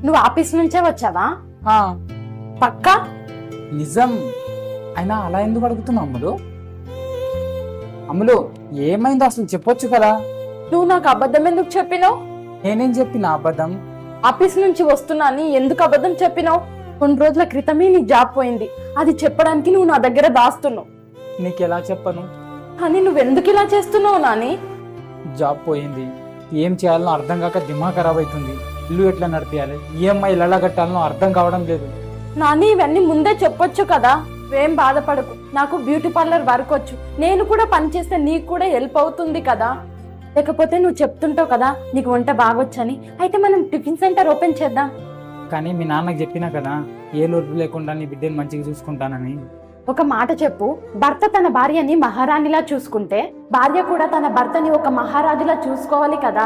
నువ్వు ఆఫీస్ నుంచే వచ్చావా? ఆ, పక్కా? నిజం. అయినా అలా ఎందుకు అడుగుతున్నావు అమ్ములు? అమ్ములు, ఏమైందో అసలు చెప్పొచ్చు కదా. నువ్వు నాకు అబద్ధం ఎందుకు చెప్పినావు? నేనేం చెప్పిన అబద్ధం? ఆఫీస్ నుంచి వస్తున్నా అని ఎందుకు అబద్ధం చెప్పినావు? కొన్ని రోజుల క్రితమే నీ జాబ్ పోయింది, అది చెప్పడానికి నువ్వు నా దగ్గర దాస్తున్నావు. నీకెలా చెప్పను? కానీ నువ్వెందుకు ఇలా చేస్తున్నావు నాని? జాబ్ పోయింది, ఏం చేయాలనో అర్థం కాక దిమాగ్ ఖరాబ్ అవుతుంది. ఇల్లు ఎట్లా నడిపియాలి, ఈఎంఐలు ఎలా కట్టాలనో అర్థం కావడం లేదు. నాని, ఇవన్నీ ముందే చెప్పొచ్చు కదా. నువ్వేం బాధపడకు, నాకు బ్యూటీ పార్లర్ వర్క్ వచ్చు. నేను కూడా పని చేస్తే నీకు కూడా హెల్ప్ అవుతుంది కదా. లేకపోతే నువ్వు చెప్తుంటావు కదా నీకు వంట బాగొచ్చని, అయితే మనం టిఫిన్ సెంటర్ ఓపెన్ చేద్దాం. కానీ మీ నాన్నకి చెప్పినా కదా, ఏ లోటు లేకుండా నీ బిడ్డని మంచిగా చూసుకుంటానని. ఒక మాట చెప్పు, భర్త తన భార్యని మహారాణిలా చూసుకుంటే భార్య కూడా తన భర్తని ఒక మహారాజులా చూసుకోవాలి కదా.